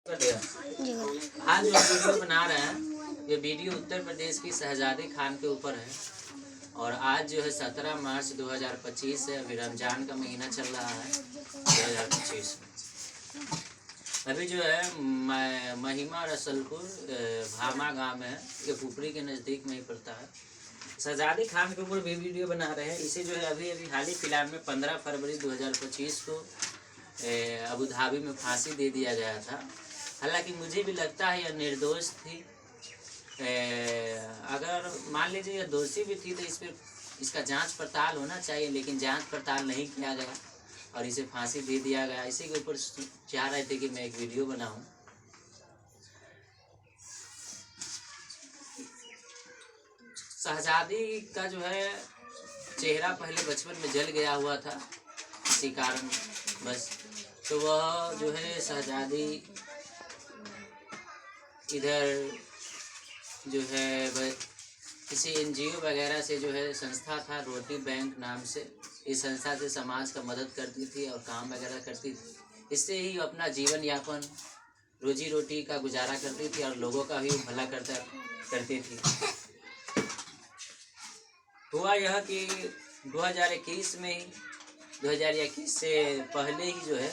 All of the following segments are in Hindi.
आज जो वीडियो बना रहे हैं ये वीडियो उत्तर प्रदेश की शहजादी खान के ऊपर है। और आज जो है 17 मार्च 2025 है। अभी रमजान का महीना चल रहा है 2025 में। अभी जो है महिमा रसलपुर भामा गांव में है, ये पुपरी के नज़दीक में ही पड़ता है। शहजादी खान के ऊपर भी वीडियो बना रहे हैं। इसे जो है अभी हाल ही फिलहाल में 15 फरवरी 2025 को अबू धाबी में फांसी दे दिया गया था। हालांकि मुझे भी लगता है यह निर्दोष थी। अगर मान लीजिए यह दोषी भी थी तो इस पर इसका जांच पड़ताल होना चाहिए, लेकिन जांच पड़ताल नहीं किया गया और इसे फांसी दे दिया गया। इसी के ऊपर चाह रहे थे कि मैं एक वीडियो बनाऊं। शहजादी का जो है चेहरा पहले बचपन में जल गया हुआ था, इसी कारण बस। तो वह जो है शहजादी इधर जो है किसी एनजीओ वगैरह से जो है संस्था था रोटी बैंक नाम से, इस संस्था से समाज का मदद करती थी और काम वगैरह करती थी। इससे ही अपना जीवन यापन रोजी रोटी का गुजारा करती थी और लोगों का भी भला करती थी। हुआ यह कि 2021 में ही 2021 से पहले ही जो है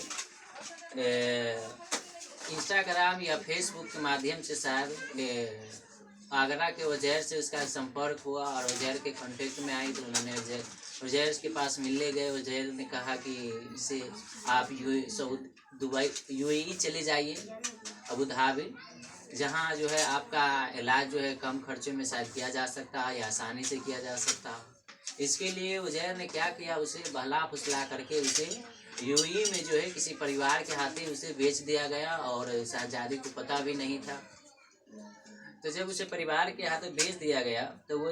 इंस्टाग्राम या फेसबुक के माध्यम से शायद आगरा के उजैर से उसका संपर्क हुआ और उजैर के कांटेक्ट में आई। तो उन्होंने उजैर के पास मिलने गए। उजैर ने कहा कि इसे आप दुबई यूएई चले जाइए, अबू धाबी, जहाँ जो है आपका इलाज जो है कम खर्चे में शायद किया जा सकता है या आसानी से किया जा सकता है। इसके लिए उजैर ने क्या किया, उसे बहला फुसला करके उसे यूएई में जो है किसी परिवार के हाथे उसे बेच दिया गया और शहजादी को पता भी नहीं था। तो जब उसे परिवार के हाथों बेच दिया गया तो वो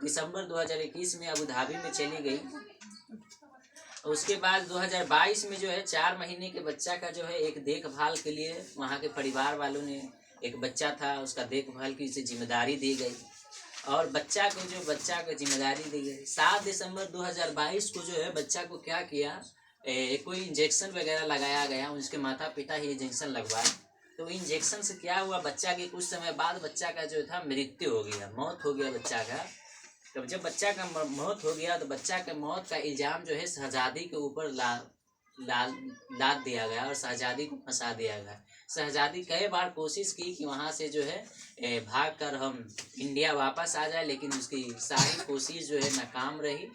दिसंबर 2021 में अबू धाबी में चली गई। उसके बाद 2022 में जो है 4 महीने के बच्चा का जो है एक देखभाल के लिए वहाँ के परिवार वालों ने, एक बच्चा था उसका देखभाल की उसे जिम्मेदारी दी गई और बच्चा को जिम्मेदारी दी गई। 7 दिसंबर 2022 को जो है बच्चा को क्या किया, कोई इंजेक्शन वगैरह लगाया गया। उसके माता पिता ही इंजेक्शन लगवाए। तो इंजेक्शन से क्या हुआ, बच्चा के कुछ समय बाद बच्चा का जो था मृत्यु हो गया, मौत हो गया बच्चा का। तो जब बच्चा का मौत हो गया तो बच्चा के मौत का इल्ज़ाम जो है शहजादी के ऊपर लाद दिया गया और शहजादी को फंसा दिया गया। शहजादी कई बार कोशिश की कि वहाँ से जो है भाग कर हम इंडिया वापस आ जाए, लेकिन उसकी सारी कोशिश जो है नाकाम रही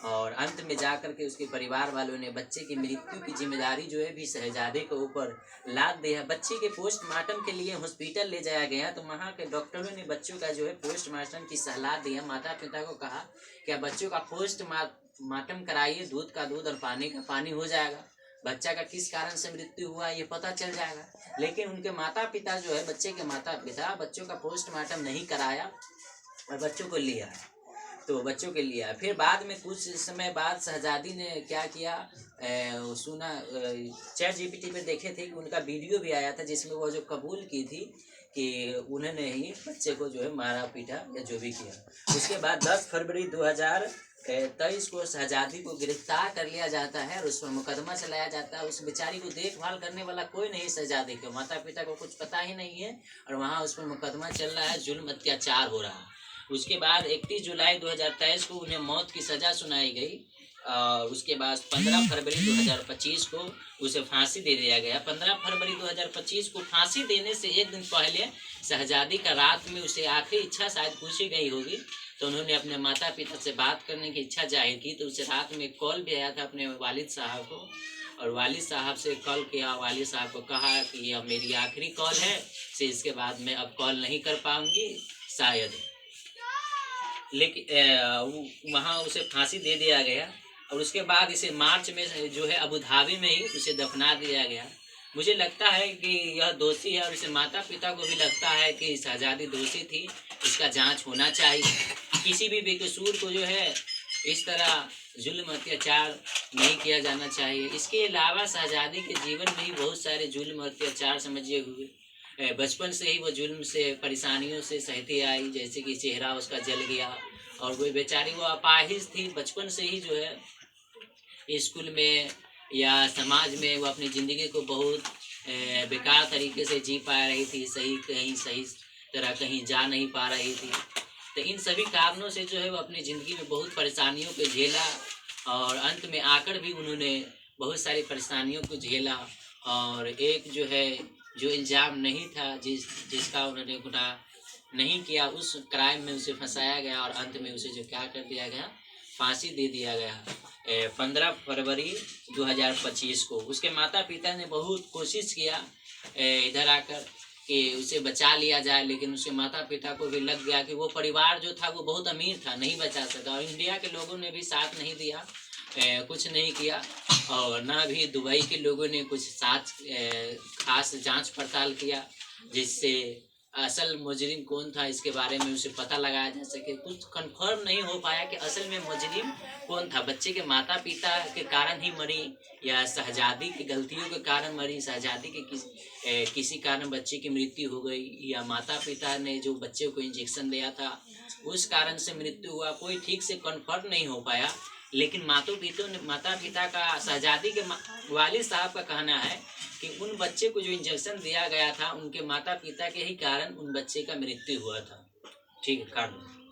और अंत में जाकर के उसके परिवार वालों ने बच्चे की मृत्यु की जिम्मेदारी जो है भी शहजादे के ऊपर लाद दिया। बच्चे के पोस्टमार्टम के लिए हॉस्पिटल ले जाया गया तो वहाँ के डॉक्टरों ने बच्चों का जो है पोस्टमार्टम की सलाह दिया। माता पिता को कहा कि बच्चों का पोस्टमार्टम कराइए, दूध का दूध और पानी का पानी हो जाएगा, बच्चा का किस कारण से मृत्यु हुआ ये पता चल जाएगा। लेकिन उनके माता पिता जो है, बच्चे के माता पिता बच्चों का पोस्टमार्टम नहीं कराया और बच्चों को लिया। तो बच्चों के लिए फिर बाद में कुछ समय बाद शहजादी ने क्या किया, सुना चैट जीपीटी पे देखे थे कि उनका वीडियो भी आया था जिसमें वो जो कबूल की थी कि उन्होंने ही बच्चे को जो है मारा पीटा या जो भी किया। उसके बाद 10 फरवरी 2023 को शहजादी को गिरफ्तार कर लिया जाता है और उस पर मुकदमा चलाया जाता है। उस बेचारी को देखभाल करने वाला कोई नहीं, शहजादी के माता पिता को कुछ पता ही नहीं है और वहाँ उस पर मुकदमा चल रहा है, जुल्म अत्याचार हो रहा है। उसके बाद 31 जुलाई 2023 को उन्हें मौत की सज़ा सुनाई गई और उसके बाद 15 फरवरी 2025 को उसे फांसी दे दिया गया। 15 फरवरी 2025 को फांसी देने से एक दिन पहले शहजादी का रात में उसे आखिरी इच्छा शायद पूछी गई होगी, तो उन्होंने अपने माता पिता से बात करने की इच्छा जाहिर की। तो उसे रात में कॉल भी आया था अपने वालिद साहब को और वालिद साहब से कॉल किया। वालिद साहब को कहा कि यह मेरी आखिरी कॉल है, से इसके बाद मैं अब कॉल नहीं कर पाऊँगी शायद। लेकिन वहाँ उसे फांसी दे दिया गया और उसके बाद इसे मार्च में जो है अबू धाबी में ही उसे दफना दिया गया। मुझे लगता है कि यह दोषी है और इसे माता पिता को भी लगता है कि शहजादी दोषी थी, इसका जांच होना चाहिए। किसी भी बेकसूर को जो है इस तरह जुल्म अत्याचार नहीं किया जाना चाहिए। इसके अलावा शहजादी के जीवन में ही बहुत सारे जुल्म अत्याचार समझिए हुए। बचपन से ही वो जुल्म से परेशानियों से सहती आई, जैसे कि चेहरा उसका जल गया और वो बेचारी वो अपाहिज थी। बचपन से ही जो है स्कूल में या समाज में वो अपनी ज़िंदगी को बहुत बेकार तरीके से जी पा रही थी, सही तरह कहीं जा नहीं पा रही थी। तो इन सभी कारणों से जो है वो अपनी ज़िंदगी में बहुत परेशानियों को झेला और अंत में आकर भी उन्होंने बहुत सारी परेशानियों को झेला। और एक जो है जो इल्ज़ाम नहीं था जिसका उन्होंने गुनाह नहीं किया, उस क्राइम में उसे फंसाया गया और अंत में उसे जो क्या कर दिया गया, फांसी दे दिया गया 15 फरवरी 2025 को। उसके माता पिता ने बहुत कोशिश किया इधर आकर कि उसे बचा लिया जाए, लेकिन उसके माता पिता को भी लग गया कि वो परिवार जो था वो बहुत अमीर था, नहीं बचा सका। और इंडिया के लोगों ने भी साथ नहीं दिया, कुछ नहीं किया। और ना भी दुबई के लोगों ने कुछ साथ खास जांच पड़ताल किया जिससे असल मुजरिम कौन था इसके बारे में उसे पता लगाया जा सके। कुछ कंफर्म नहीं हो पाया कि असल में मुजरिम कौन था। बच्चे के माता पिता के कारण ही मरी या शहजादी की गलतियों के कारण मरी, शहजादी के किसी कारण बच्चे की मृत्यु हो गई, या माता पिता ने जो बच्चे को इंजेक्शन दिया था उस कारण से मृत्यु हुआ, कोई ठीक से कंफर्म नहीं हो पाया। लेकिन माता पिता का, शहजादी के वालिद साहब का कहना है कि उन बच्चे को जो इंजेक्शन दिया गया था उनके माता पिता के ही कारण उन बच्चे का मृत्यु हुआ था। ठीक है, काट दो।